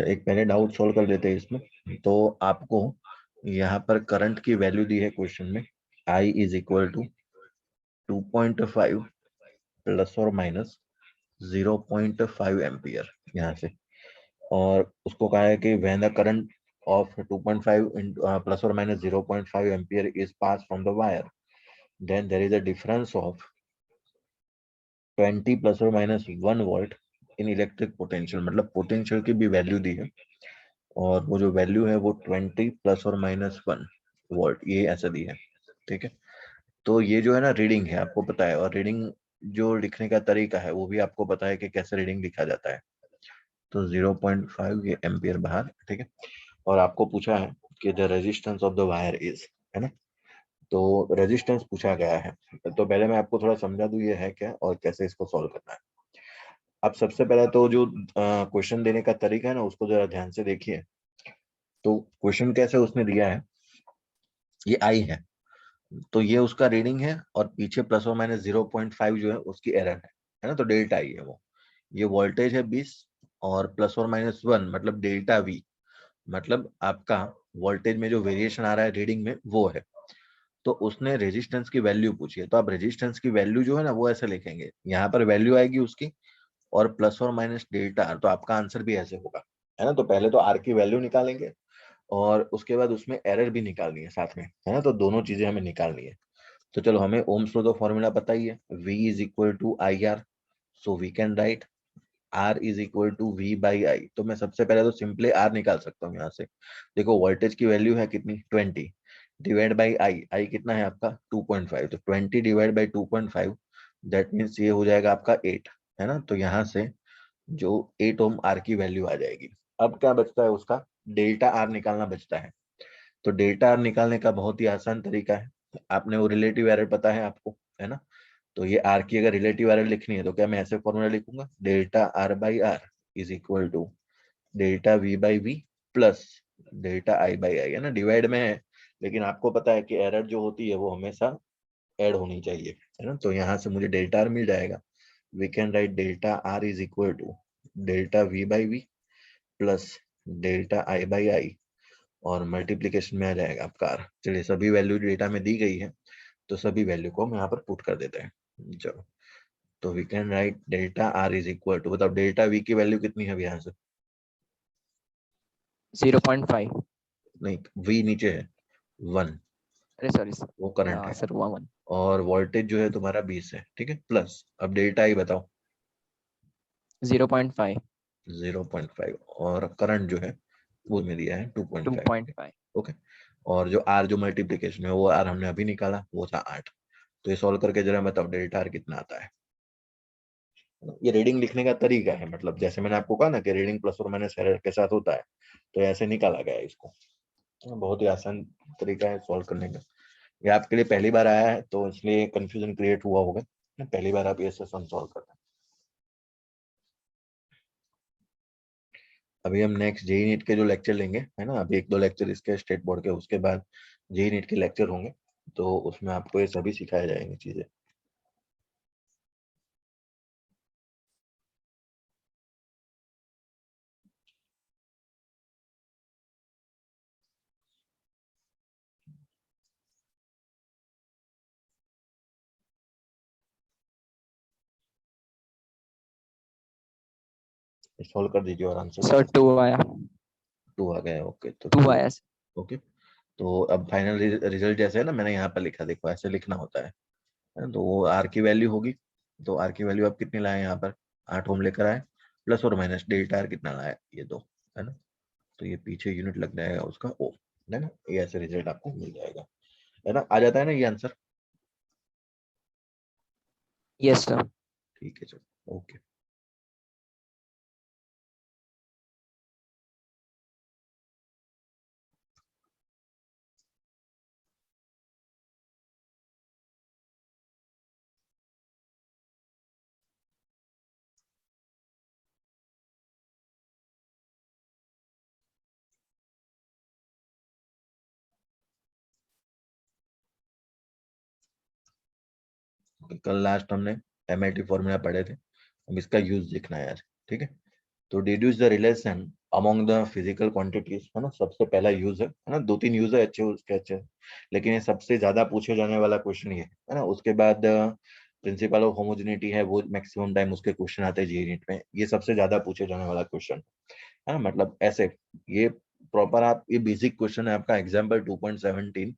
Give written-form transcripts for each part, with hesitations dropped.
एक पहले doubt solve कर लेते हैं इसमें। तो आपको यहाँ पर करंट की वैल्यू दी है क्वेश्चन में, I is equal to 2.5 plus और माइनस 0.5 एम्पियर यहाँ से। और उसको कहा है कि when the current of 2.5 plus और minus 0.5 ampere is pass from the wire, then there is a difference of 20 plus और minus 1 volt in electric potential. मतलब पोटेंशियल की भी वैल्यू दी है, और वो जो वैल्यू है वो 20 प्लस और माइनस 1 वोल्ट, ये ऐसा दी है। ठीक है, तो ये जो है ना रीडिंग है, आपको पता है, और रीडिंग जो लिखने का तरीका है वो भी आपको पता है कि कैसे रीडिंग लिखा जाता है। तो 0.5 ये एम्पियर बाहर, ठीक है। और आपको पूछा है कि the resistance of the wire is, है ना। तो रेजिस्टेंस पूछा गया है, तो पहले मैं आपको थोड़ा समझा दूं ये है क्या और कैसे इसको सॉल्व करना है। अब सबसे पहले तो जो क्वेश्चन देने का तरीका है ना, उसको जरा ध्यान से देखिए। तो क्वेश्चन कैसे उसने दिया है, ये आई है, तो ये उसका रीडिंग है, और पीछे प्लस और माइनस 0.5 जो है उसकी एरर है ना, तो डेल्टा आई है वो। ये वोल्टेज है 20, और प्लस और माइनस 1 मतलब डेल्टा वी, मतलब आपका वोल्टेज में जो वेरिएशन आ रहा है रीडिंग में वो है। तो उसने रेजिस्टेंस की वैल्यू पूछी है, तो आप रेजिस्टेंस की वैल्यू जो है ना वो ऐसे लिखेंगे, यहाँ पर वैल्यू आएगी उसकी, और प्लस और माइनस डेल्टा आर, तो आपका आंसर भी ऐसे होगा, है ना। तो पहले तो आर की वैल्यू निकालेंगे, और उसके बाद उसमें एरर भी निकालनी है साथ में, है ना। तो दोनों चीजें हमें निकालनी है। तो चलो, हमें ओम्स लॉ तो फॉर्मूला पता ही है, V is equal to I R, so we can write R is equal to V by I. तो मैं सबसे पहले तो सिंपली R निकाल सकता हूँ यहाँ से। देखो वोल्टेज की वैल्यू है कितनी, 20, डिवाइड बाई आई, आई कितना है आपका 2.5, तो 20 डिवाइड बाई 2.5, दैट मीन्स ये हो जाएगा आपका 8, है ना। तो यहाँ से जो 8 ओम आर की वैल्यू आ जाएगी। अब क्या बचता है, उसका डेल्टा आर निकालना बचता है। तो डेल्टा आर निकालने का बहुत ही आसान तरीका है, आपने वो रिलेटिव एरर पता है आपको, है ना। तो ये आर की अगर रिलेटिव एरर लिखनी है तो क्या मैं ऐसे फॉर्मूला लिखूंगा, delta R by R is equal to delta V by V plus delta I by I, है ना। डिवाइड में है, लेकिन आपको पता है कि एरर जो होती है वो हमेशा ऐड होनी चाहिए, है ना। तो यहाँ से मुझे डेल्टा आर मिल जाएगा। We can write delta R is equal to delta V by V plus delta I by I, और मल्टीप्लीकेशन में आ जाएगा आपका आर। चलिए, सभी वैल्यू डेटा में दी गई है, तो सभी वैल्यू को हम यहाँ पर पुट कर देते हैं। चलो, तो we can write delta R is equal to, बताओ डेल्टा वी की वैल्यू कितनी है अभी यहाँ से, 0.5। नहीं, वी नीचे है 1, अरे सॉरी वो करंट है, सर, हुआ 1। और वोल्टेज जो है तुम्हारा 20 है, ठीक है, प्लस अब डेल्टा आई बताओ, 0.5। 0.5, और करंट जो है वो में दिया है 2.5। 2.5। ओके, और जो आर जो मल्टीप्लीकेशन है वो आर हमने अभी निकाला, वो था 8। तो ये सॉल्व करके जरा बताओ डेल्टा आर कितना आता है। ये रीडिंग लिखने का तरीका है, मतलब जैसे मैंने आपको कहा ना कि रीडिंग प्लस और माइनस एरर के साथ होता है, तो ऐसे निकाला गया है इसको। बहुत ही आसान तरीका है सॉल्व करने का। ये आपके लिए पहली बार आया है तो इसलिए कंफ्यूजन क्रिएट हुआ होगा, पहली बार आप ये सेशन सॉल्व कर रहे हैं। अभी हम नेक्स्ट जेई नीट के जो लेक्चर लेंगे, है ना, अभी एक दो लेक्चर इसके स्टेट बोर्ड के, उसके बाद जेई नीट के लेक्चर होंगे, तो उसमें आपको ये सभी सिखाए जाएंगे चीजें। सॉल्व कर दीजिए आराम से। सर 2 आया। 2 आ गया, ओके, तो 2 2। आया सर। ओके, तो अब फाइनल रिजल्ट जैसे है ना, मैंने यहाँ पर लिखा, देखो ऐसे लिखना होता है। तो वो आर की वैल्यू होगी, तो आर की वैल्यू आप कितनी लाए यहाँ पर, 8 ओम लेकर आए, प्लस और माइनस डेल्टा आर कितना लाए, ये 2, है ना। तो ये पीछे यूनिट लग जाएगा उसका ओ, है ना। ये ऐसे रिजल्ट आपको मिल जाएगा, है ना, आ जाता है ना ये आंसर। Yes sir. ठीक है, चलो, ओके। कल लास्ट हमने MIT फॉर्मूला पढ़े थे, हम इसका यूज देखना है यार, ठीक है। तो deduce the relation among the physical quantities, है ना, सबसे पहला यूज है ना, 2-3 यूज है अच्छे उसके अच्छे, लेकिन ये सबसे ज्यादा पूछे जाने वाला क्वेश्चन ये है ना। उसके बाद प्रिंसिपल ऑफ होमोजेनिटी है, वो मैक्सिमम टाइम उसके क्वेश्चन आते हैं जेईई नीट में, ये सबसे ज्यादा पूछे जाने वाला क्वेश्चन है ना। मतलब ऐसे ये प्रॉपर आप, ये बेसिक क्वेश्चन है आपका एग्जाम्पल 2.17,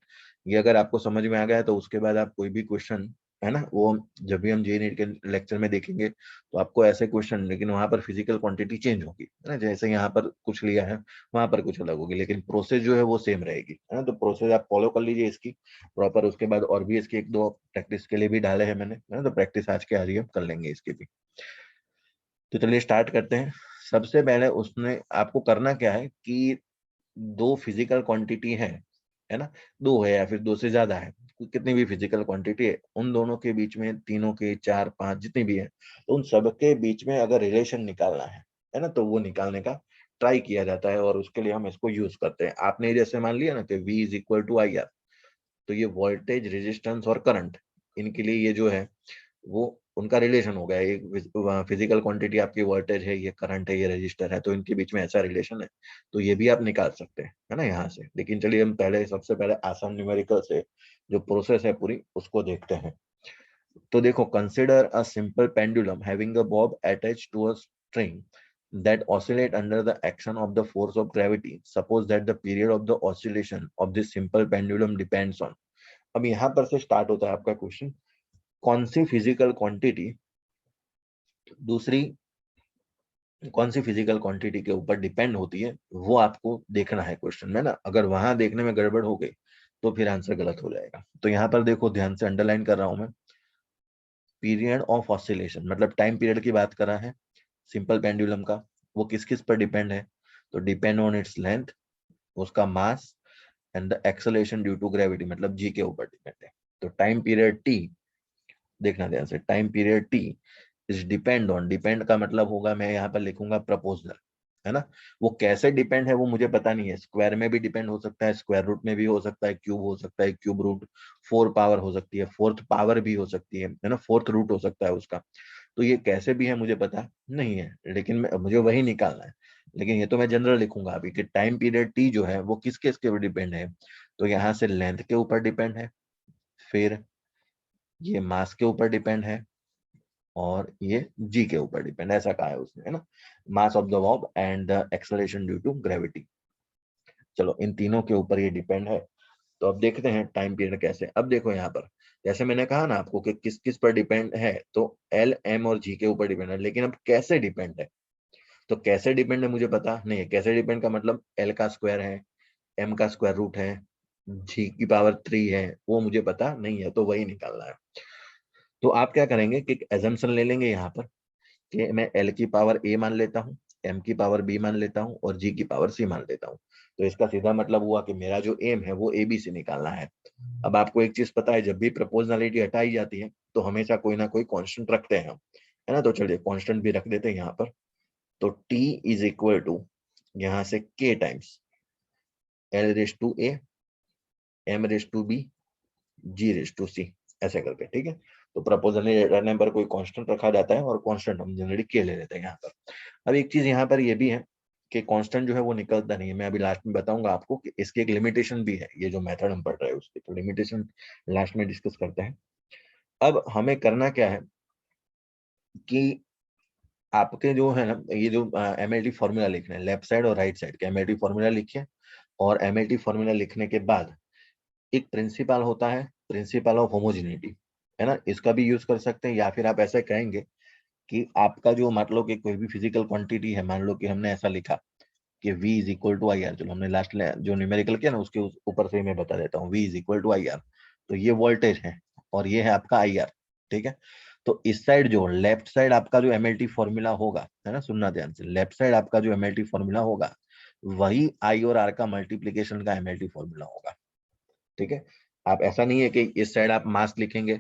ये अगर आपको समझ में आ गया तो उसके बाद आप कोई भी क्वेश्चन, है ना, वो जब भी हम जेईई नीट के लेक्चर में देखेंगे तो आपको ऐसे क्वेश्चन, लेकिन वहां पर फिजिकल क्वांटिटी चेंज होगी, है ना, जैसे यहाँ पर कुछ लिया है वहां पर कुछ अलग होगी, लेकिन प्रोसेस जो है वो सेम रहेगी, है ना। तो प्रोसेस आप फॉलो कर लीजिए इसकी प्रॉपर। उसके बाद और भी इसके 1-2 प्रैक्टिस के लिए भी डाले हैं मैंने, है ना, तो प्रैक्टिस आज के आ रही है, कर लेंगे इसकी भी। तो चलिए स्टार्ट करते हैं। सबसे पहले उसने आपको करना क्या है कि दो फिजिकल क्वांटिटी है ना, दो है या फिर दो से ज्यादा है, कितनी भी फिजिकल क्वांटिटी है, उन दोनों के बीच में, तीनों के, 4-5 जितनी भी है, तो उन सबके बीच में अगर रिलेशन निकालना है ना, तो वो निकालने का ट्राई किया जाता है, और उसके लिए हम इसको यूज करते हैं। आपने जैसे मान लिया ना कि V is equal to I R, तो ये वोल्टेज, रेजिस्टेंस और करंट, इनके लिए ये जो है वो उनका रिलेशन हो गया। एक फिजिकल क्वांटिटी आपकी वोल्टेज है, ये करंट है, ये रेजिस्टर है, तो इनके बीच में ऐसा रिलेशन है, तो ये भी आप निकाल सकते हैं, है ना, यहाँ से। लेकिन चलिए हम पहले, सबसे पहले आसान न्यूमेरिकल से जो प्रोसेस है पूरी उसको देखते हैं। तो देखो, consider a simple pendulum having a bob attached to a string that oscillate under the action of the force of gravity. Suppose that the period of the oscillation of this simple pendulum depends on, अब यहां पर से start होता है आपका question, कौन सी physical quantity दूसरी, कौन सी फिजिकल क्वांटिटी के ऊपर डिपेंड होती है, वो आपको देखना है क्वेश्चन में ना। अगर वहां देखने में गड़बड़ हो गई तो फिर आंसर गलत हो जाएगा। तो यहाँ पर देखो, ध्यान से अंडरलाइन कर रहा हूं मैं, पीरियड ऑफ ऑसिलेशन मतलब टाइम पीरियड की बात कर रहा है सिंपल पेंडुलम का। वो किस किस पर डिपेंड है, तो डिपेंड ऑन इट्स लेंथ, उसका mass and the acceleration due to gravity, मतलब जी के ऊपर डिपेंड है। तो टाइम पीरियड टी, देखना ध्यान से, time period T is depend on, depend का मतलब होगा, मैं यहाँ पर लिखूंगा प्रपोजनल, है ना। वो कैसे डिपेंड है वो मुझे पता नहीं है, स्क्वायर में भी डिपेंड हो सकता है, स्क्वायर रूट में भी हो सकता है, क्यूब हो सकता है, क्यूब रूट, 4 पावर हो सकती है, फोर्थ पावर भी हो सकती है ना, फोर्थ रूट हो सकता है उसका। तो ये कैसे भी है मुझे पता नहीं है, लेकिन मुझे वही निकालना है। लेकिन ये तो मैं जनरल लिखूंगा अभी कि टाइम पीरियड टी जो है वो किसके इसके ऊपर डिपेंड है, तो यहाँ से लेंथ के ऊपर डिपेंड है, फिर ये मास के ऊपर डिपेंड है, और ये जी के ऊपर डिपेंड, ऐसा कहा है उसने, है ना, mass of the bob and the acceleration due to gravity. चलो इन तीनों के ऊपर ये डिपेंड है। तो अब देखते हैं टाइम पीरियड कैसे। अब देखो यहाँ पर, जैसे मैंने कहा ना आपको कि किस किस पर डिपेंड है, तो एल, एम और जी के ऊपर डिपेंड है, लेकिन अब कैसे डिपेंड है, तो कैसे डिपेंड है मुझे पता नहीं है। कैसे डिपेंड का मतलब एल का स्क्वायर है, एम का स्क्वायर रूट है, जी की पावर 3 है, वो मुझे पता नहीं है, तो वही निकालना है। तो आप क्या करेंगे कि एजम्पशन ले लेंगे यहाँ पर कि मैं एल की पावर ए मान लेता हूँ, एम की पावर बी मान लेता हूँ, और जी की पावर सी मान लेता हूँ। तो इसका सीधा मतलब हुआ कि मेरा जो एम है वो ए बी से निकालना है। अब आपको एक चीज पता है, जब भी प्रोपोर्शनलिटी हटाई जाती है तो हमेशा कोई ना कोई कांस्टेंट रखते हैं हम, है ना। तो चलिए कांस्टेंट भी रख देते हैं यहाँ पर। तो टी इज इक्वल टू, यहाँ से के times L raise to A, M raise to B, G raise to C, ऐसे करके, ठीक है। तो प्रपोजल रहने पर कोई कांस्टेंट रखा जाता है, और कांस्टेंट हम जनरली के ले लेते हैं यहाँ पर। अब एक चीज यहाँ पर ये भी है कि कांस्टेंट जो है वो निकलता नहीं है, मैं अभी लास्ट में बताऊंगा आपको कि इसकी एक लिमिटेशन भी है, ये जो मेथड हम पढ़ रहे हैं उसकी तो लिमिटेशन लास्ट में डिस्कस करते हैं। अब हमें करना क्या है कि आपके जो है ना, ये जो एमएलटी फॉर्मूला लिखना है, लेफ्ट साइड और राइट साइड के एमएलटी फॉर्मूला लिखिए। और एमएलटी फॉर्मूला लिखने के बाद एक प्रिंसिपल होता है, प्रिंसिपल ऑफ होमोजेनिटी, है ना, इसका भी यूज कर सकते हैं। या फिर आप ऐसे कहेंगे कि आपका जो मतलब कि कोई भी फिजिकल क्वांटिटी है, मान लो कि हमने ऐसा लिखा कि V is equal to I R, चलो हमने लास्ट जो न्यूमेरिकल किया ना उसके ऊपर से ही मैं बता देता हूँ, V is equal to I R. तो ये वोल्टेज है और ये है आपका आई आर, ठीक है। तो इस साइड जो लेफ्ट साइड आपका जो एमएलटी फॉर्मूला होगा, है ना, सुनना ध्यान से, लेफ्ट साइड आपका जो एमएलटी फॉर्मूला होगा वही आई और आर का मल्टीप्लीकेशन का एमएलटी फॉर्मूला होगा, ठीक है। आप ऐसा नहीं है कि इस साइड आप मास लिखेंगे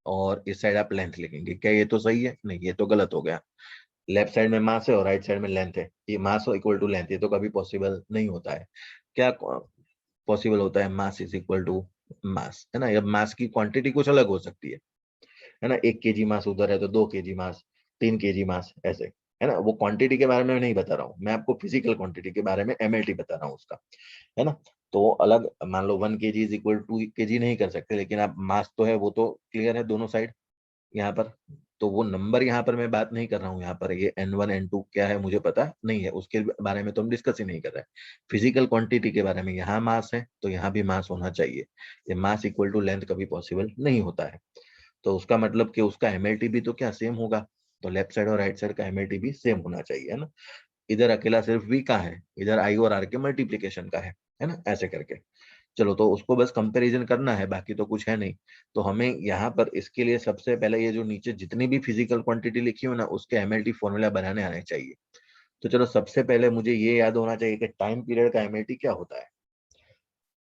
और इस साइड आप लेंथ लिखेंगे, क्या ये तो सही है? नहीं, ये तो गलत हो गया। लेफ्ट साइड में मास है और राइट साइड में लेंथ है, ये मास इक्वल टू लेंथ, ये तो कभी पॉसिबल नहीं होता है। क्या पॉसिबल होता है? Mass is equal to mass, है ना। अब मास की क्वांटिटी कुछ अलग हो सकती है ना, 1 kg मास उधर है तो 2 kg मास, 3 kg मास, ऐसे। है ना। वो क्वांटिटी के बारे में मैं नहीं बता रहा हूँ, मैं आपको फिजिकल क्वांटिटी के बारे में एमएलटी बता रहा हूँ उसका, है ना। तो अलग मान लो 1 kg इज इक्वल 2 kg नहीं कर सकते, लेकिन आप मास तो है वो तो क्लियर है दोनों साइड यहाँ पर। तो वो नंबर यहाँ पर मैं बात नहीं कर रहा हूँ, यहाँ पर ये N1 N2 क्या है मुझे पता नहीं है, उसके बारे में तो हम डिस्कस ही नहीं कर रहे हैं। फिजिकल क्वांटिटी के बारे में, यहाँ मास है तो यहाँ भी मास होना चाहिए। ये मास इक्वल टू लेंथ कभी पॉसिबल नहीं होता है। तो उसका मतलब कि उसका एमएलटी भी तो क्या सेम होगा, तो लेफ्ट साइड और राइट साइड का एमएलटी भी सेम होना चाहिए, है ना। इधर अकेला सिर्फ वी का है, इधर आई और आर के मल्टीप्लीकेशन का है ना, ऐसे करके। चलो तो उसको बस कंपैरिजन करना है, बाकी तो कुछ है नहीं। तो हमें यहाँ पर इसके लिए सबसे पहले ये जो नीचे जितनी भी फिजिकल क्वांटिटी लिखी हो ना, उसके एमएलटी फॉर्मूला बनाने आने चाहिए। तो चलो सबसे पहले मुझे ये याद होना चाहिए कि टाइम पीरियड का एमएलटी क्या होता है।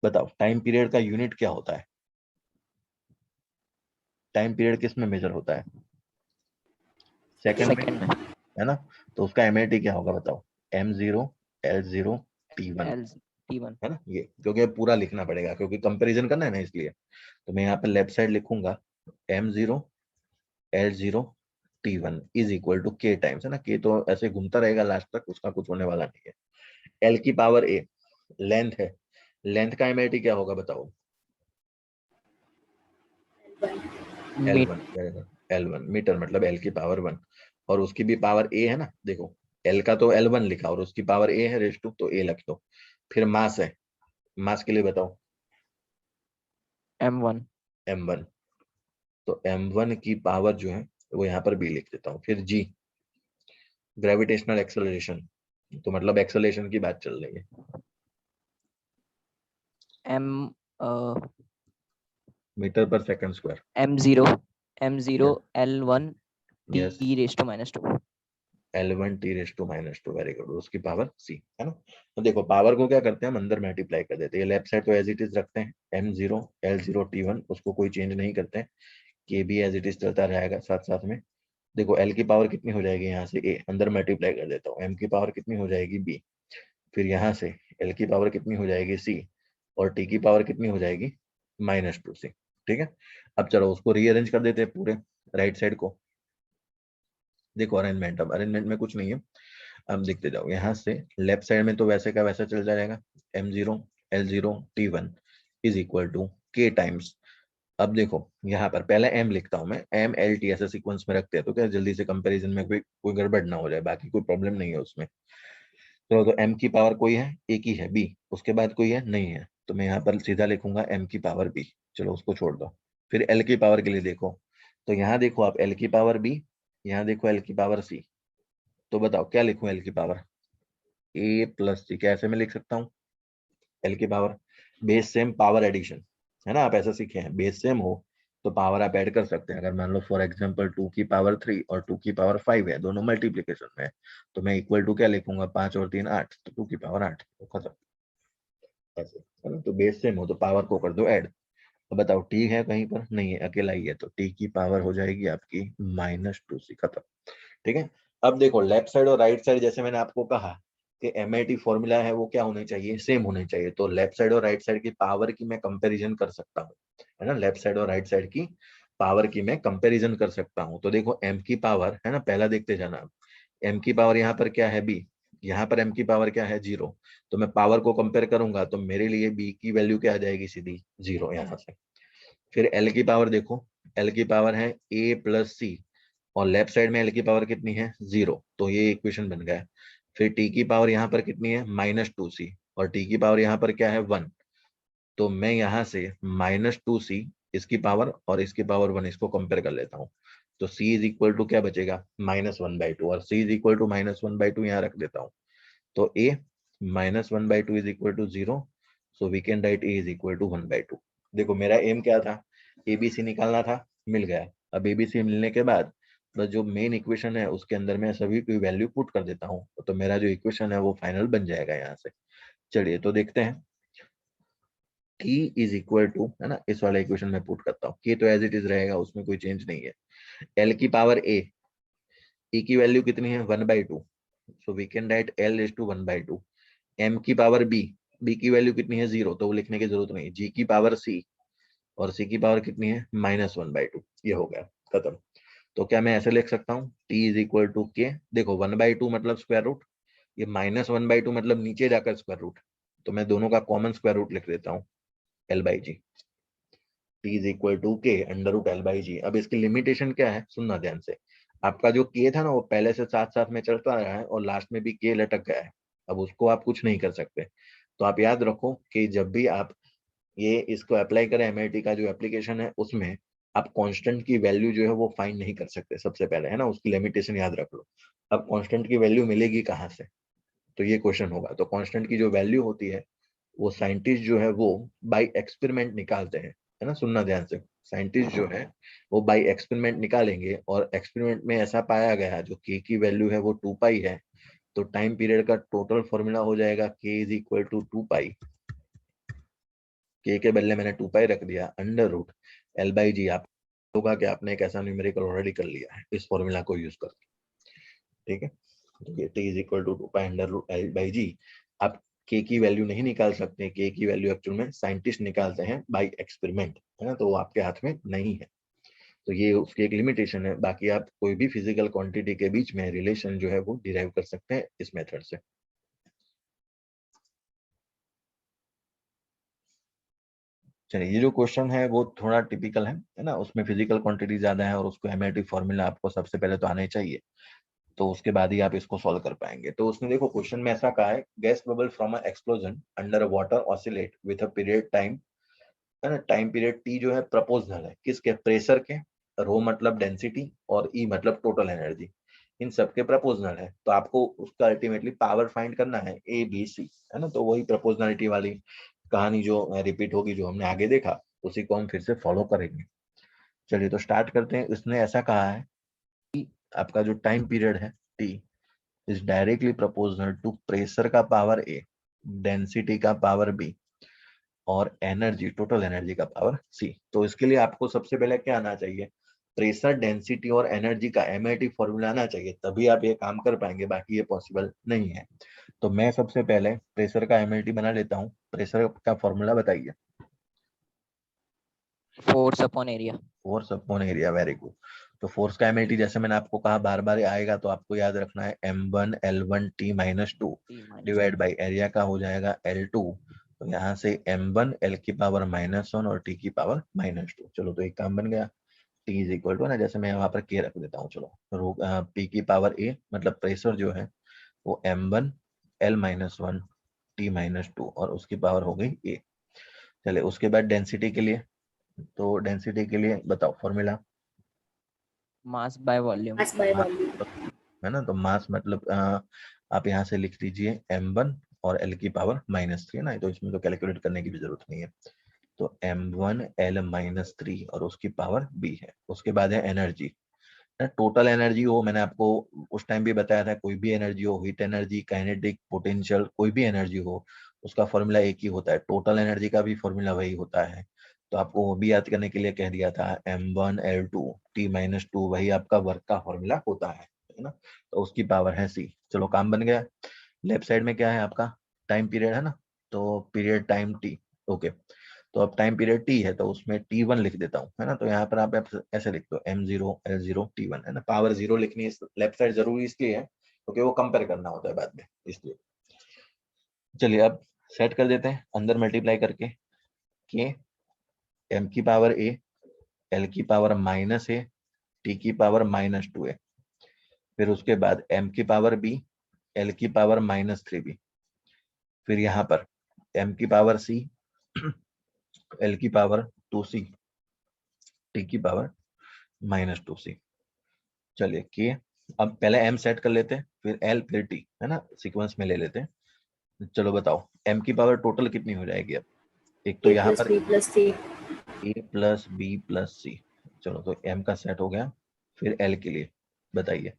बताओ टाइम पीरियड का यूनिट क्या होता है, टाइम पीरियड किस में मेजर होता है, सेकंड में, सेकंड में। है ना। तो उसका एमएलटी क्या होगा बताओ, M0 L0 T1, L T1। है ना। ये क्योंकि ये पूरा लिखना पड़ेगा क्योंकि कंपैरिजन करना है ना, इसलिए। तो मैं यहाँ पे लेफ्ट साइड लिखूंगा M0 L0 T1 is equal to K times, है ना। K तो ऐसे घूमता रहेगा लास्ट तक, उसका कुछ होने वाला नहीं है। L की पावर A लेंथ है, लेंथ का एमएलटी क्या होगा बताओ, मीट। L1, L1 मीटर मतलब L की पावर 1, और उसकी भी पावर A है ना। देखो L का तो L1 लिखा और उसकी पावर A है रेस टू, तो A लिख दो। फिर मास है, मास के लिए बताओ M1। M1, तो M1 की पावर जो है वो यहाँ पर B लिख देता हूँ। फिर G ग्रेविटेशनल एक्सेलरेशन, तो मतलब एक्सेलरेशन की बात चल रही है। M मीटर पर second square. M0 M0 yes L1 yes, T⁻²। L1 T⁻², very good, उसकी पावर C, है ना। तो देखो पावर को क्या करते हैं हम अंदर मल्टीप्लाई कर देते हैं, लेफ्ट साइड तो एज इट इज रखते हैं, M0 L0 T1 उसको कोई चेंज नहीं करते हैं, के भी एज इट इज चलता रहेगा साथ साथ में। देखो L की पावर कितनी हो जाएगी, यहाँ से A अंदर मल्टीप्लाई कर देता हूँ, M की पावर कितनी हो जाएगी B, फिर यहाँ से L की पावर कितनी हो जाएगी C, और T की पावर कितनी हो जाएगी -2C। ठीक है, अब चलो उसको रीअरेंज कर देते हैं पूरे राइट साइड को। देखो अरेंजमेंट, अब अरेंजमेंट में कुछ नहीं है, अब देखते जाओ यहाँ से लेफ्ट साइड में तो वैसे का वैसा चल जाएगा, M0 L0 T1 is equal to K times. अब देखो यहाँ पर पहले M लिखता हूँ मैं, MLT ऐसे सीक्वेंस में रखते हैं तो क्या जल्दी से कंपैरिजन में कोई गड़बड़ ना हो जाए, बाकी कोई प्रॉब्लम नहीं है उसमें। तो M की पावर कोई है, एक ही है B, उसके बाद कोई है नहीं है, तो मैं यहाँ पर सीधा लिखूंगा M की पावर B। चलो उसको छोड़ दो। फिर L की पावर के लिए देखो, तो यहाँ देखो आप L की पावर B, यहाँ देखो L की पावर C। तो बताओ क्या लिखूं L की पावर, A+C कैसे मैं लिख सकता हूँ, L की power base same power addition, है ना। आप ऐसा सीखे हैं बेस सेम हो तो पावर आप ऐड कर सकते हैं। अगर मान लो फॉर एग्जांपल 2 की पावर 3 और 2 की पावर 5 है, दोनों मल्टीप्लीकेशन में है, तो मैं इक्वल टू क्या लिखूंगा, 5 और 3 8, तो 2 की पावर 8, तो खत्म, ऐसे, है ना। तो बेस सेम हो तो पावर को कर दो ऐड। तो बताओ टी है कहीं पर नहीं है, अकेला ही है, तो टी की पावर हो जाएगी आपकी -2C, खत्म। ठीक है, अब देखो लेफ्ट साइड और राइट साइड जैसे मैंने आपको कहा कि एमआईटी फॉर्मूला है वो क्या होने चाहिए, सेम होने चाहिए। तो लेफ्ट साइड और राइट साइड की पावर की मैं कंपैरिजन कर सकता हूँ, है ना। लेफ्ट साइड और राइट साइड की पावर की मैं कंपैरिजन कर सकता हूँ। तो देखो एम की पावर है ना, पहला देखते जाना, एम की पावर यहाँ पर क्या है बी, यहाँ पर एम की पावर क्या है 0, तो मैं पावर को कंपेयर करूंगा तो मेरे लिए बी की वैल्यू क्या आ जाएगी, सीधी 0 यहाँ से। फिर एल की पावर देखो, एल की पावर है A+C, और लेफ्ट साइड में एल की पावर कितनी है 0, तो ये इक्वेशन बन गया। फिर टी की पावर यहाँ पर कितनी है -2C, और टी की पावर यहाँ पर क्या है 1, तो मैं यहाँ से -2C इसकी पावर और इसकी पावर 1 इसको कंपेयर कर लेता हूँ। तो C इज इक्वल टू क्या बचेगा -1/2, और C इज इक्वल टू -1/2 यहाँ रख देता हूँ। तो A -1/2 is equal to 0, so we can write A is equal to 1/2। देखो मेरा एम क्या था, ABC निकालना था, मिल गया। अब ABC मिलने के बाद बस जो मेन इक्वेशन है उसके अंदर मैं सभी की वैल्यू पुट कर देता हूँ, तो मेरा जो इक्वेशन है वो फाइनल बन जाएगा यहाँ से। चलिए तो देखते हैं, K इज इक्वल टू, है ना, इस वाले इक्वेशन में पुट करता हूँ, K तो एज इट इज रहेगा, उसमें कोई चेंज नहीं है। L की पावर A की वैल्यू कितनी है 1/2, so we can write L is to 1/2। M की पावर B की वैल्यू कितनी है 0, तो वो लिखने की जरूरत नहीं। G की पावर C, और C की पावर कितनी है -1/2, ये हो गया खत्म। तो क्या मैं ऐसे लिख सकता हूँ टी इज इक्वल टू के, देखो 1/2 मतलब स्क्वायर रूट, ये -1/2 मतलब नीचे जाकर स्क्वायर रूट, तो मैं दोनों का कॉमन स्क्वायर रूट लिख देता हूँ L/G। T is equal to k under root L/G। अब इसकी लिमिटेशन क्या है, सुनना ध्यान से। आपका जो के था ना वो पहले से साथ साथ में चलता रहा है और लास्ट में भी के लटक गया है, अब उसको आप कुछ नहीं कर सकते। तो आप याद रखो कि जब भी आप ये इसको अप्लाई करें, एमआईटी का जो एप्लीकेशन है उसमें आप कांस्टेंट की वैल्यू जो है वो फाइंड नहीं कर सकते सबसे पहले, है ना, उसकी लिमिटेशन याद रख लो। अब कांस्टेंट की वैल्यू मिलेगी कहाँ से, तो ये क्वेश्चन होगा। तो कांस्टेंट की जो वैल्यू होती है वो साइंटिस्ट जो है वो बाय एक्सपेरिमेंट निकालते हैं, है ना, सुनना ध्यान से। साइंटिस्ट जो है वो बाय एक्सपेरिमेंट निकालेंगे और एक्सपेरिमेंट में ऐसा पाया गया जो के की वैल्यू है वो 2 पाई है, तो टाइम पीरियड का टोटल फॉर्मूला हो जाएगा के इज इक्वल टू 2 पाई, के बदले मैंने 2 पाई रख दिया अंडर रूट L/G। आप होगा कि आपने एक ऐसा न्यूमेरिकल ऑलरेडी कर लिया है इस फॉर्मूला को यूज करके, ठीक है। तो ये t is equal to 2 pi under root L/G। आप के की वैल्यू नहीं निकाल सकते, के की वैल्यू एक्चुअल में साइंटिस्ट निकालते हैं बाय एक्सपेरिमेंट, है ना, तो वो आपके हाथ में नहीं है। तो ये उसकी एक लिमिटेशन है। बाकी आप कोई भी फिजिकल क्वांटिटी के बीच में रिलेशन जो है वो डिराइव कर सकते हैं इस मेथड से। चलिए, ये जो क्वेश्चन है वो थोड़ा टिपिकल है ना, उसमें फिजिकल क्वांटिटी ज्यादा है और उसको एमआईटी फॉर्मूला आपको सबसे पहले तो आना ही चाहिए, तो उसके बाद ही आप इसको सॉल्व कर पाएंगे। तो उसने देखो क्वेश्चन में ऐसा कहा है, gas bubble from a explosion under a water oscillate with a period time, है ना, टाइम पीरियड टी जो है प्रपोजनल है किसके, प्रेशर के, रो मतलब डेंसिटी और ई मतलब टोटल एनर्जी, इन सबके प्रपोजनल है। तो आपको उसका अल्टीमेटली पावर फाइंड करना है ए बी सी, है ना, तो वही प्रपोजनलिटी वाली कहानी जो रिपीट होगी जो हमने आगे देखा उसी को हम फिर से फॉलो करेंगे। चलिए तो स्टार्ट करते हैं। इसने ऐसा कहा है कि आपका जो टाइम पीरियड है T is directly proportional to pressure का पावर ए, डेंसिटी का पावर बी और एनर्जी, टोटल एनर्जी का पावर सी। तो इसके लिए आपको सबसे पहले क्या आना चाहिए, प्रेशर, डेंसिटी और एनर्जी का एमआईटी फॉर्मूला आना चाहिए, तभी आप ये काम कर पाएंगे, बाकी ये पॉसिबल नहीं है। तो मैं सबसे पहले प्रेशर का एमआईटी बना लेता हूँ। प्रेशर का फॉर्मूला बताइए। Force upon area. Force upon area, very good. तो फोर्स का एमआईटी जैसे मैंने आपको कहा बार बार आएगा, तो आपको याद रखना है m1L1T-2 डिवाइड बाई एरिया का हो जाएगा L2। तो यहाँ से m1 L की पावर -1 और T की पावर -2। चलो तो एक काम बन गया, T इज इक्वल टू ना, जैसे मैं यहाँ पर K रख देता हूँ, चलो P की पावर A मतलब प्रेशर जो है वो m1 L-1 T-2 और उसकी पावर हो गई A। चले उसके बाद डेंसिटी के लिए, तो डेंसिटी के लिए बताओ फॉर्मूला। Mass by volume. है ना, तो मास मतलब आप यहाँ से लिख दीजिए m1 और L की पावर -3, ना, तो इसमें तो कैलकुलेट करने की भी जरूरत नहीं है। तो m1 L-3 और उसकी पावर B है। उसके बाद है एनर्जी, टोटल एनर्जी हो, मैंने आपको उस टाइम भी बताया था, कोई भी एनर्जी हो, हीट एनर्जी, काइनेटिक, पोटेंशियल, कोई भी एनर्जी हो, उसका फॉर्मूला एक ही होता है, टोटल एनर्जी का भी फॉर्मूला वही होता है। तो आपको वो भी याद करने के लिए कह दिया था, m1L2T-2 वही आपका वर्क का फॉर्मूला होता है ना, तो उसकी पावर है C। चलो काम बन गया। लेफ्ट साइड में क्या है आपका, टाइम पीरियड है ना, तो पीरियड टाइम T, ओके। तो अब टाइम पीरियड T है तो उसमें T1 लिख देता हूँ, है ना, तो यहाँ पर आप ऐसे लिख दो m0L0T1, है ना, पावर 0 लिखनी है लेफ्ट साइड जरूरी इसलिए है क्योंकि वो कंपेयर करना होता है बाद में, इसलिए। चलिए अब सेट कर देते हैं अंदर मल्टीप्लाई करके, के m की पावर a, L की पावर -a, T की पावर -2a, फिर उसके बाद m की पावर b, L की पावर -3b, फिर यहाँ पर m की पावर c, L की पावर 2c, T की पावर -2c। चलिए के, अब पहले m सेट कर लेते हैं, फिर L फिर T, है ना, सीक्वेंस में ले लेते हैं। चलो बताओ m की पावर टोटल कितनी हो जाएगी। अब एक तो यहाँ पर a प्लस बी प्लस सी, चलो तो m का सेट हो गया। फिर L के लिए बताइए,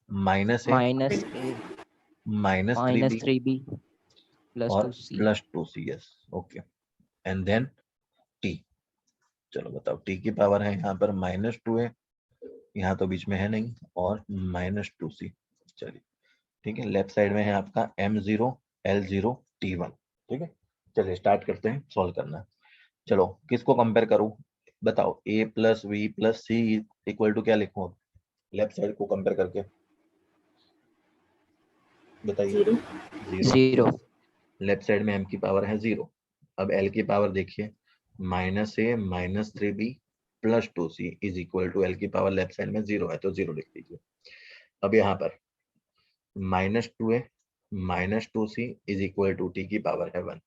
माइनस है -A -3b -3B और +2C। +2c, yes, okay. And then T, चलो बताओ T की पावर है यहाँ पर -2 है, यहाँ तो बीच में है नहीं, और -2c। चलिए ठीक है, लेफ्ट साइड में है आपका m0L0T1, ठीक है। चलिए स्टार्ट करते हैं सॉल्व करना। चलो किसको कंपेयर करूं, बताओ a plus b plus c equal to क्या लिखूं, लेफ्ट साइड को कंपेयर करके बताइए। जीरो। जीरो। लेफ्ट साइड में m की पावर है 0। अब l की पावर देखिए, -a -3b plus 2c is equal to l की पावर लेफ्ट साइड में 0 है तो 0 लिख दीजिए। अब यहाँ पर -2a -2c is equal to t की पावर है 1।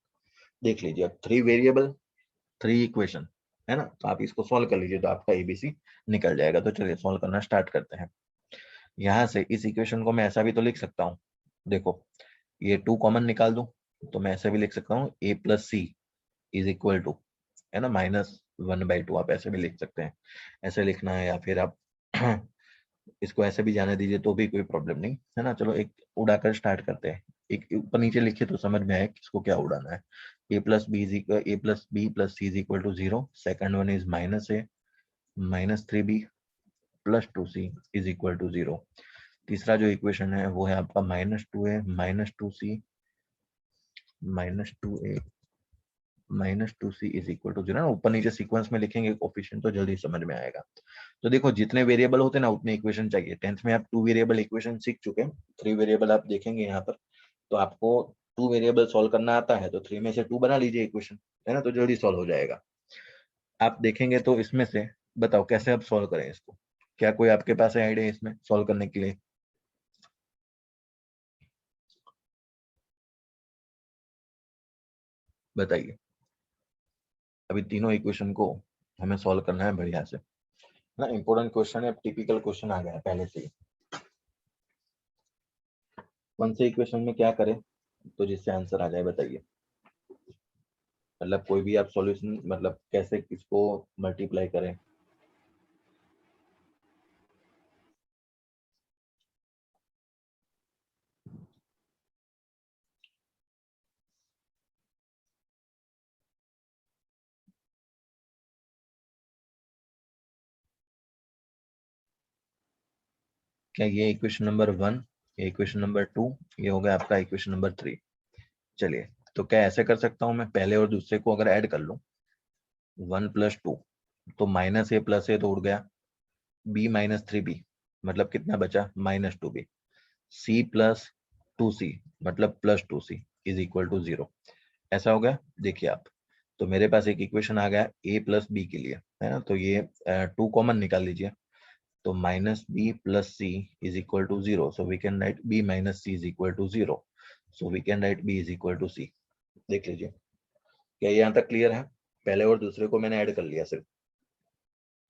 देख लीजिए, अब 3 वेरिएबल 3 इक्वेशन है ना, तो आप इसको सॉल्व कर लीजिए तो आपका एबीसी निकल जाएगा। तो चलिए सॉल्व करना स्टार्ट करते हैं। यहाँ से इस इक्वेशन को मैं ऐसा भी तो लिख सकता हूँ, देखो ये 2 कॉमन निकाल दूं तो मैं ऐसे भी लिख सकता हूँ a plus c is equal to, है ना, -1/2। आप ऐसे भी लिख सकते हैं, ऐसे लिखना है, या फिर आप इसको ऐसे भी जाने दीजिए तो भी कोई प्रॉब्लम नहीं है ना। चलो एक उड़ाकर स्टार्ट करते हैं। एक ऊपर नीचे लिखे तो समझ में आए किसको क्या उड़ाना है। a plus b plus c is equal to 0। Second one is -a -3b plus 2c is equal to 0। तीसरा जो इक्वेशन है वो है आपका -2a -2c -2a -2c is equal to 0। ऊपर नीचे सीक्वेंस में लिखेंगे कोफिशिएंट तो जल्दी समझ में आएगा। तो देखो जितने वेरिएबल होते हैं ना उतने इक्वेशन चाहिए। 10th में आप 2 वेरिएबल इक्वेशन सीख चुके हैं। 3 वेरिएबल आप देखेंगे यहाँ पर, तो आपको 2 वेरिएबल सॉल्व करना आता है तो 3 में से 2 बना लीजिए इक्वेशन, है ना, तो जल्दी सॉल्व हो जाएगा। आप देखेंगे तो इसमें से बताओ कैसे आप सॉल्व करें इसको। क्या कोई आपके पास है आइडिया इसमें सॉल्व करने के लिए? बताइए। अभी तीनों इक्वेशन को हमें सॉल्व करना है बढ़िया से ना। इंपॉर्टेंट क्वेश्चन है, टिपिकल क्वेश्चन आ गया है पहले से ही। कौन से इक्वेशन में क्या करें तो जिससे आंसर आ जाए, बताइए। मतलब कोई भी आप सॉल्यूशन, मतलब कैसे किसको मल्टीप्लाई करें। क्या ये इक्वेशन नंबर 1, ये इक्वेशन नंबर 2, ये हो गया आपका इक्वेशन नंबर 3। चलिए, तो क्या ऐसे कर सकता हूं मैं, पहले और दूसरे को अगर ऐड कर लूं, 1 + 2 तो -a + a तो उड़ गया, b - 3b मतलब कितना बचा, -2b, c + 2c मतलब +2c इज इक्वल टू 0। ऐसा हो गया। देखिए आप, तो मेरे पास एक इक्वेशन आ गया a + b के लिए, है ना, तो ये 2 कॉमन निकाल लीजिए, तो -b + c is equal to 0। So we can write b - c is equal to 0। So we can write b is equal to c। देख लीजिए, क्या यहाँ तक क्लियर है? पहले और दूसरे को मैंने ऐड कर लिया सिर्फ।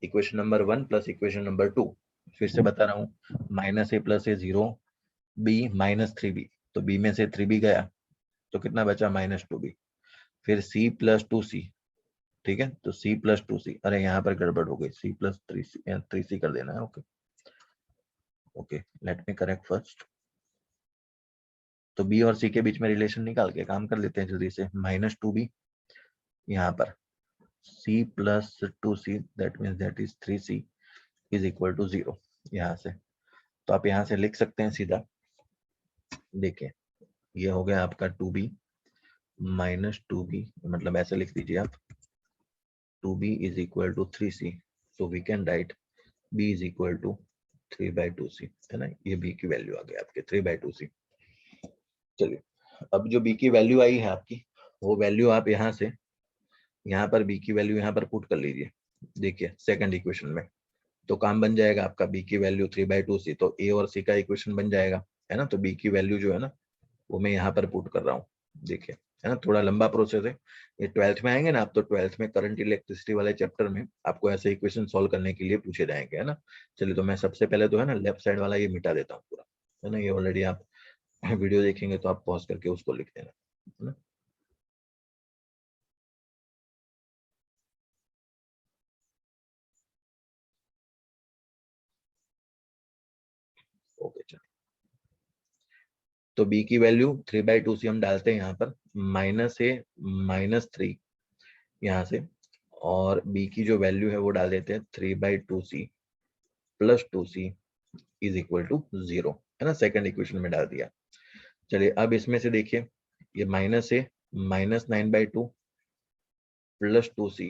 Equation number 1 plus equation number 2, फिर से बता रहा हूँ, -a + a 0, b -3b, तो b में से 3b गया तो कितना बचा, -2b, फिर c + 2c, ठीक है, तो c + 2c, अरे यहाँ पर गड़बड़ हो गई, c + 3c कर देना है। Okay okay, let me correct first. तो b और c के बीच में रिलेशन निकाल के काम कर लेते हैं जल्दी से। -2b यहाँ पर, c + 2c that means that is 3c is equal to 0 यहाँ से। तो आप यहाँ से लिख सकते हैं सीधा, देखिए ये हो गया आपका 2b -2b, मतलब ऐसे लिख दीजिए आप, 2b is equal to 3c। So we can write b is equal to 3/2c, है ना, ये b की वैल्यू आ गई आपके 3/2c। चलिए, अब जो b की वैल्यू आई है आपकी, वो वैल्यू आप यहाँ से, यहाँ पर b की वैल्यू यहाँ पर पुट कर लीजिए। देखिए सेकंड इक्वेशन में, तो काम बन जाएगा आपका b की वैल्यू 3/2c, तो a और c का इक्वेशन बन जाएगा, है ना। तो b की वैल्यू जो है ना वो मैं यहाँ पर पुट कर रहा हूँ। देखिए, है ना, थोड़ा लंबा प्रोसेस है। ये 12th में आएंगे ना आप, तो 12th में करंट इलेक्ट्रिसिटी वाले चैप्टर में आपको ऐसे इक्वेशन सॉल्व करने के लिए पूछे जाएंगे, है ना। चलिए, तो मैं सबसे पहले तो है ना लेफ्ट साइड वाला ये मिटा देता हूँ पूरा, है ना। ये ऑलरेडी आप वीडियो देखेंगे तो आप पॉज करके उसको लिख देना, है ना। ओके, चलिए, तो b की वैल्यू 3/2c हम डालते हैं यहाँ पर, -a -3 यहाँ से, और b की जो वैल्यू है वो डाल देते हैं 3/2c + 2c is equal to 0, है ना, सेकंड इक्वेशन में डाल दिया। चलिए, अब इसमें से देखिए, ये -a -9/2 + 2c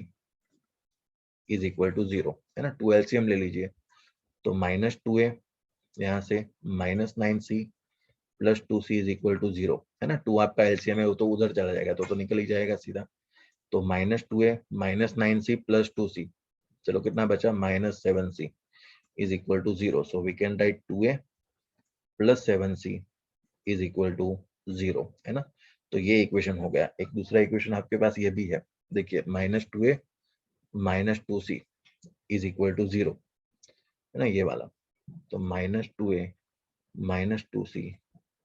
is equal to 0, है ना, 2 LCM ले लीजिए, तो -2a यहाँ से -9c plus 2c is equal to 0 है ना। 2 आपका एलसीएम है, वो तो उधर चला जाएगा, तो निकल ही जाएगा सीधा। तो -2a -9c प्लस 2c, चलो कितना बचा, -7c is equal to 0। So we can write 2a plus 7c is equal to 0, है ना। तो ये इक्वेशन हो गया। एक दूसरा इक्वेशन आपके पास ये भी है, देखिए -2a -2c is equal to 0, है ना, ये वाला। तो -2a -2c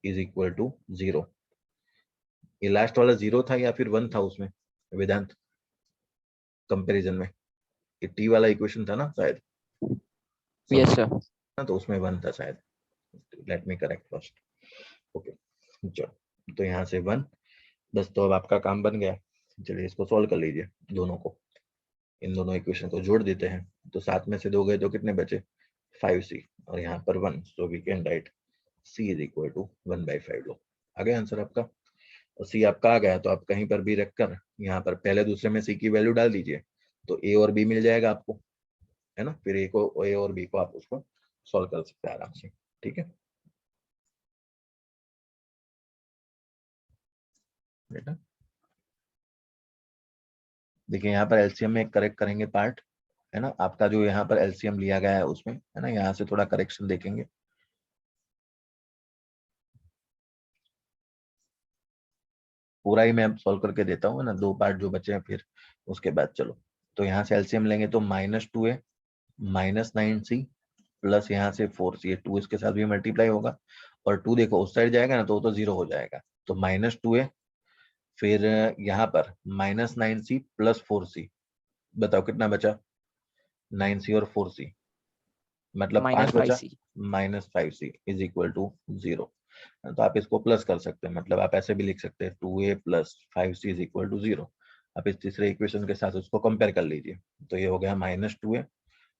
is equal to 0। ये लास्ट वाला 0 था या फिर 1 था उसमें वेदांत कंपैरिजन में? ये टी वाला इक्वेशन था ना शायद, यस सर। ना, तो उसमें 1 था शायद। Let me correct first. Okay, चलो, तो यहाँ से 1, बस। तो अब आपका काम बन गया। चलिए इसको सॉल्व कर लीजिए, दोनों को, इन दोनों इक्वेशन को जोड़ देते हैं। तो 7 में से 2 गए तो कितने बचे, 5c, और यहाँ पर 1। So we can write c is equal to 1/5 लो। आ गया आंसर आपका। और c आपका आ गया तो आप कहीं पर भी रखकर यहाँ पर पहले दूसरे में c की वैल्यू डाल दीजिए, तो a और b मिल जाएगा आपको, है ना। फिर a और b को आप उसको सॉल्व कर सकते हैं आराम से, ठीक है बेटा। देखिए यहाँ पर एलसीएम में करेक्ट करेंगे पार्ट, है ना। आपका जो यहाँ पर एलसीएम लिया गया है उसमें, है ना, यहाँ से थोड़ा करेक्शन देखेंगे। पूरा ही मैं अब सॉल्व करके देता हूँ ना, 2 पार्ट जो बचे हैं फिर उसके बाद। चलो, तो यहाँ से एलसीएम लेंगे तो -2a -9c प्लस यहाँ से 4c, ये 2 इसके साथ भी मल्टीप्लाई होगा, और 2 देखो उस साइड जाएगा ना तो वो तो 0 हो जाएगा। तो -2a, फिर यहाँ पर -9c प्लस 4c, बताओ कितना बचा, 9c और 4c, मतलब 5 बचा, -5c। -5c is equal to 0। तो आप इसको प्लस कर सकते हैं, मतलब आप ऐसे भी लिख सकते हैं 2a plus 5c is equal to 0। आप इस तीसरे इक्वेशन के साथ उसको कंपेयर कर लीजिए। तो ये हो गया -2a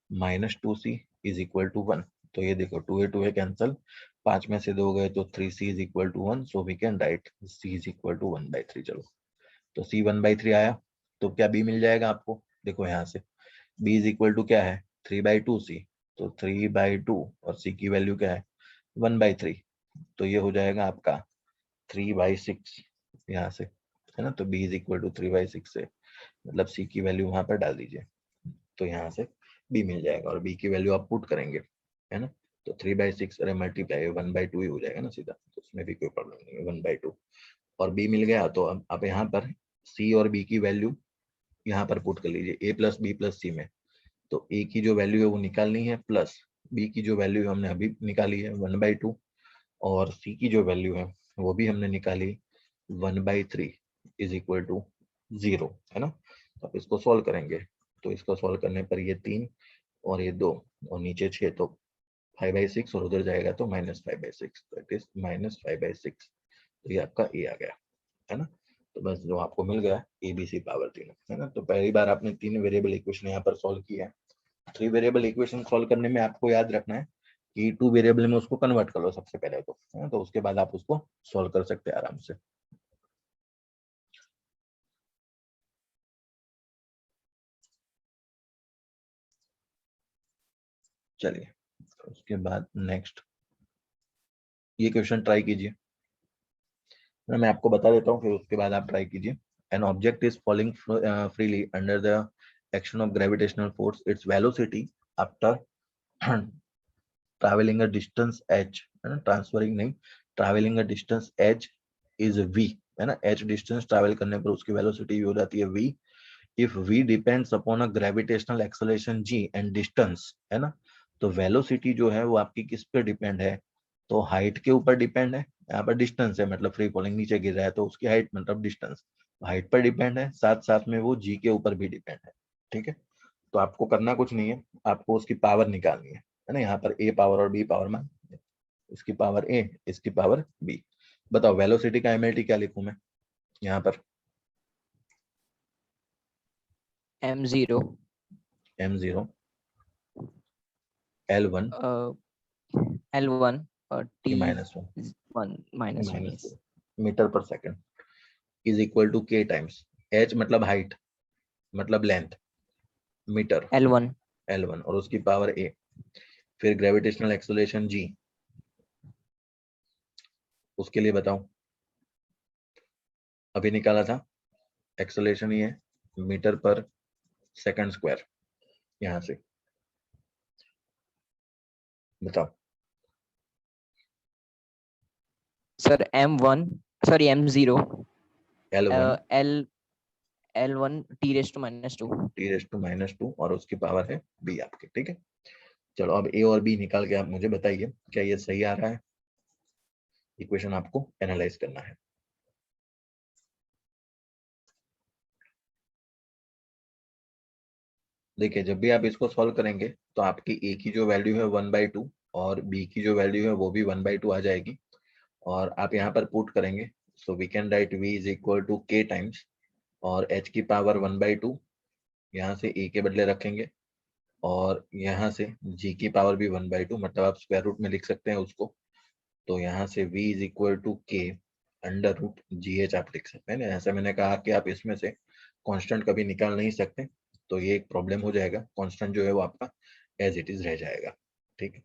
-2c is equal to 1। तो ये देखो 2a कैंसल, 5 में से 2 गए तो 3c is equal to 1। So we can write c is equal to 1/3। चलो, तो c 1/3 आया, तो क्या b मिल जाएगा आपको, देखो यहाँ से b इज इक्वल टू क्या है, 3/2c। तो 3/2 और c की वैल्यू क्या है, 1/3। तो ये हो जाएगा आपका 3/6 यहाँ से, है ना। तो b इज इक्वल टू 3/6 से, मतलब c की वैल्यू वहां पर डाल दीजिए, तो यहाँ से b मिल जाएगा, और b की वैल्यू आप पुट करेंगे, है ना। तो 3/6 अरे मल्टीप्लाई 1/2 ही हो जाएगा ना सीधा, तो उसमें भी कोई प्रॉब्लम नहीं है, 1/2। और b मिल गया, तो अब आप यहाँ पर c और b की वैल्यू यहाँ पर पुट कर लीजिए, a plus b plus c में। तो a की जो वैल्यू है वो निकालनी है, प्लस b की जो वैल्यू हमने अभी निकाली है 1/2, और c की जो वैल्यू है वो भी हमने निकाली 1/3 इज इक्वल टू 0, है ना। तो आप इसको सॉल्व करेंगे, तो इसको सॉल्व करने पर ये 3 और ये 2 और नीचे 6, तो 5/6, और उधर जाएगा तो -5/6, तो इट इज -5/6। तो ये आपका a आ गया, है ना। तो बस जो आपको मिल गया ABC पावर 3, है ना। तो पहली बार आपने 3 वेरिएबल इक्वेशन यहाँ पर सॉल्व किया है। 3 वेरिएबल इक्वेशन सॉल्व करने में आपको याद रखना है कि 2 वेरिएबल में उसको कन्वर्ट कर लो सबसे पहले, तो है ना, तो उसके बाद आप उसको सॉल्व कर सकते हैं आराम से। चलिए, उसके बाद नेक्स्ट ये क्वेश्चन ट्राई कीजिए, मैं आपको बता देता हूँ, फिर उसके बाद आप ट्राई कीजिए। An object is falling freely under the action of gravitational force, its velocity after travelling a distance h, है ना, ट्रांसफरिंग नहीं, travelling a distance h is v, है ना। h डिस्टेंस ट्रैवल करने पर उसकी वेलोसिटी हो जाती है v। If v depends upon a gravitational acceleration g and distance, है ना। तो वेलोसिटी जो है वो आपकी किस पे डिपेंड है, तो हाइट के ऊपर डिपेंड है। यहाँ पर डिस्टेंस है, मतलब फ्री फॉलिंग नीचे गिर रहा है, तो उसकी हाइट मतलब डिस्टेंस हाइट पर डिपेंड है, साथ साथ में वो g के ऊपर भी डिपेंड है, ठीक है। तो आपको करना कुछ नहीं है, आपको उसकी पावर निकालनी है ना। यहाँ पर a पावर और b पावर मान, इसकी पावर a, इसकी पावर b। बताओ वेलोसिटी का एमएलटी क्या लिखूं मैं यहाँ पर, m0 m0 l1 l1 और की t -1 1 -1 -1 yes मीटर पर second is equal to k times h, मतलब हाइट, मतलब लेंथ, मीटर l1 l1, और उसकी पावर a। फिर ग्रेविटेशनल एक्सेलरेशन g, उसके लिए बताओ, अभी निकाला था, एक्सेलरेशन ही है मीटर पर सेकंड स्क्वायर, यहां से बताओ। Sir M1 sorry M0 L1 L1 T⁻², T⁻², और उसकी पावर है b आपके, ठीक है। चलो अब a और b निकाल के आप मुझे बताइए क्या ये सही आ रहा है। इक्वेशन आपको एनालाइज करना है। देखिए जब भी आप इसको सॉल्व करेंगे तो आपकी a की जो वैल्यू है 1/2 और b की जो वैल्यू है वो भी 1/2 आ जाएगी, और आप यहाँ पर पुट करेंगे, so we can write v is equal to k times, और h की पावर 1/2 यहाँ से a के बदले रखेंगे, और यहाँ से g की पावर भी 1/2, मतलब आप स्क्वायर रूट में लिख सकते हैं उसको। तो यहाँ से v is equal to k √gh आप लिख सकते हैं ना। ऐसा मैंने कहा कि आप इसमें से कांस्टेंट कभी निकाल नहीं सकते, तो ये एक प्रॉब्लम हो जाएगा, कांस्टेंट जो है वो आपका एज इट इज रह जाएगा, ठीक है।